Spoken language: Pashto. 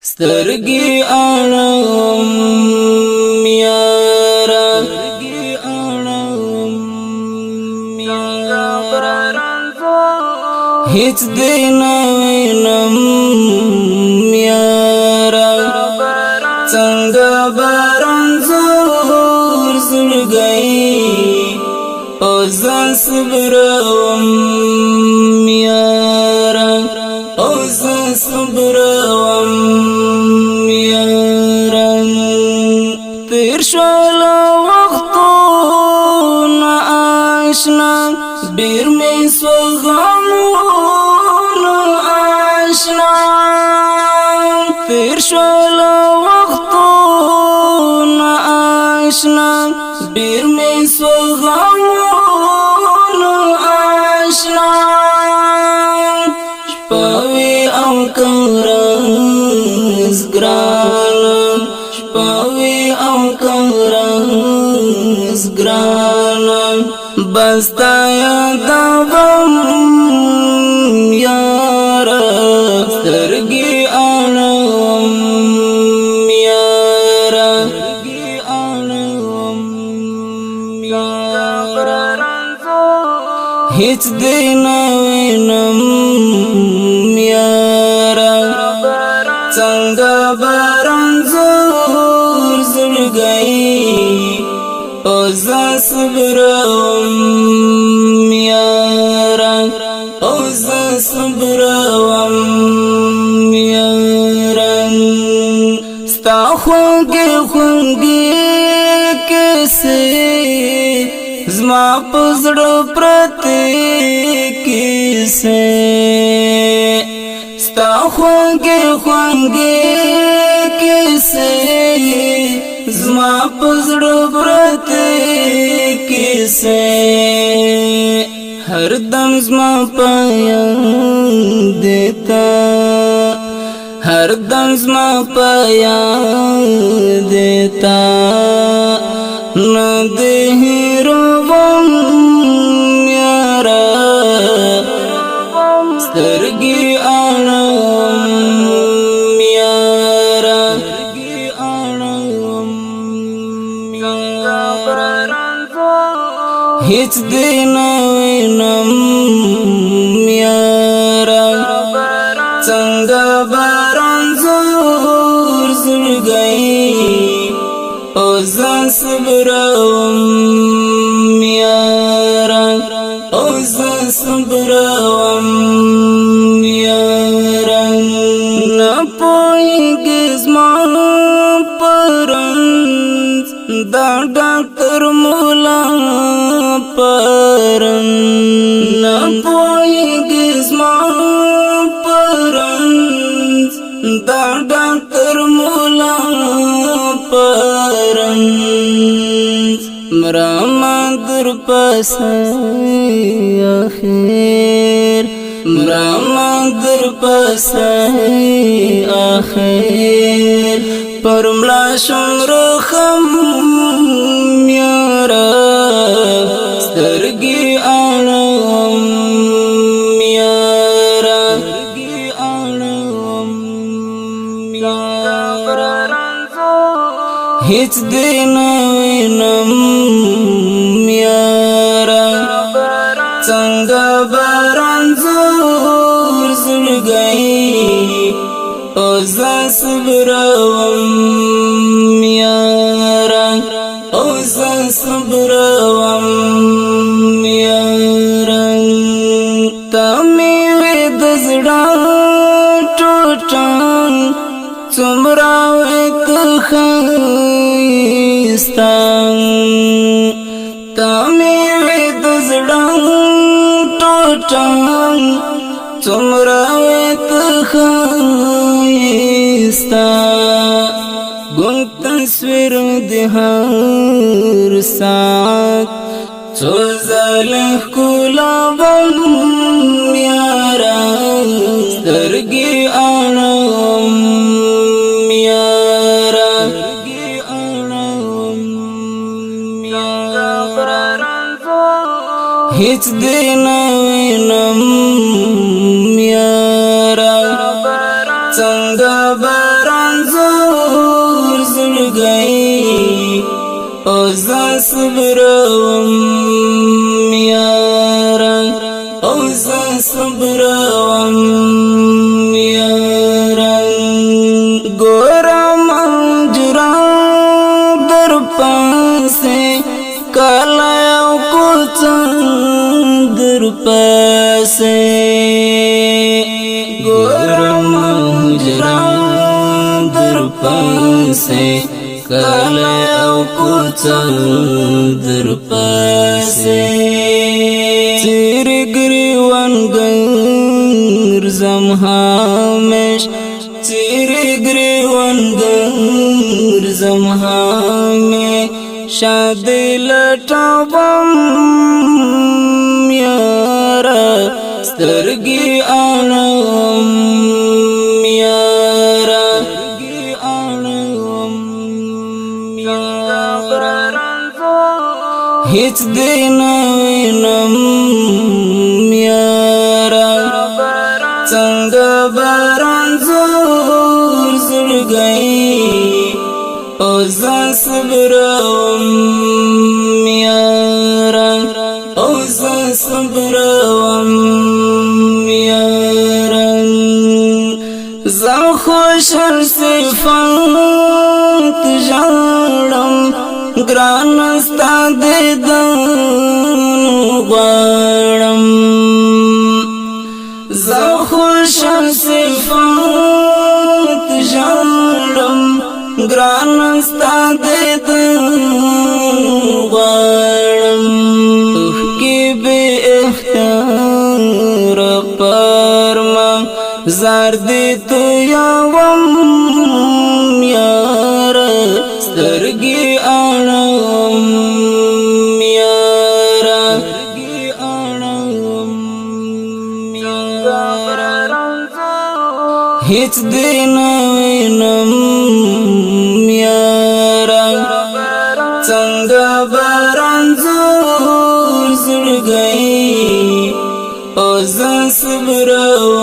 سترګي اړم یارا هیڅ دې نه وینم یارا څنګه باران زور زړګي او ځان صبروم یارا او ځان صبروم یارا تیر شول وختونه آشنا ډېر مې سوغمونه آشنا تیر شول وختونه آشنا ډېر مې سوغمونه آشنا شپوي او کورز ګران شپوي او کورز ګران بستا یادوم یارا سترګي اړوم یارا هیڅ دې نه وینم یارا څنګه باران زور زړګي او ځان صبروم یارا او ځان صبروم یارا ستا خوږې خوږې کیسې زما په زړه پرتې کیسې ستا خوږې خوږې کیسې زما په زړه پرتې کیسې هر دم زما په یاد دیتا هر دم زما په یاد دیتا نه دې هېروم یارا سترګې اړوم یارا هیڅ دې نه وینم یارا څنګه باران زور زړګي او ځان صبروم یارا او ځان صبروم یارا نه پوهېږي زما پرنس دا ډاکټر مولا پرن نه پوهېږي زما پرنس دا ډاکټر مولا پرنس مرما در پسې اخر مرما در پسې اخر پرملا شمرخم یارا سترګي اړوم یارا هیڅ دې نه وینم یارا څنګه باران زور زړګي او ځان صبروم یارا او ځان صبروم یارا تا مې وې د زړه ټوټه څومره وې ته ښایسته تا مې وې د زړه ټوټه څومره وې ته ښایسته ګل تصویر د هر ساعت څو ځله ښکلوم یارا سترګې اړوم یارا هیڅ دې نه وینم یارا څنګه باران زړګي او زه صبروم یاره او زه صبروم یاره ګورم جرام در پاسه کله یو کوڅه در پاسه ګورم جرام در پاسه کله او کوڅه در پاسه تیر گریوان ګرځم همیش تیر گریوان ګرځم همیش شادی لټوم یاره سترګې اړوم یاره سترګې اړوم یاره هیڅ دې نه وینم یاره څنګه باران زور زړګی او زه صبروم یاره او زه صبروم یاره زه خوشحال صفات ژاړم ګران ستا دیدن غواړم زه خوشحال صفات ژاړم ګران ستا دیدن غواړم اوښکې بې اختیاره پر ما زار دې تویوم یاره سترګې اړوم یاره سترګې اړوم یاره هیڅ دې نه وینم یاره څنګه باران زور زړګی او زه صبروم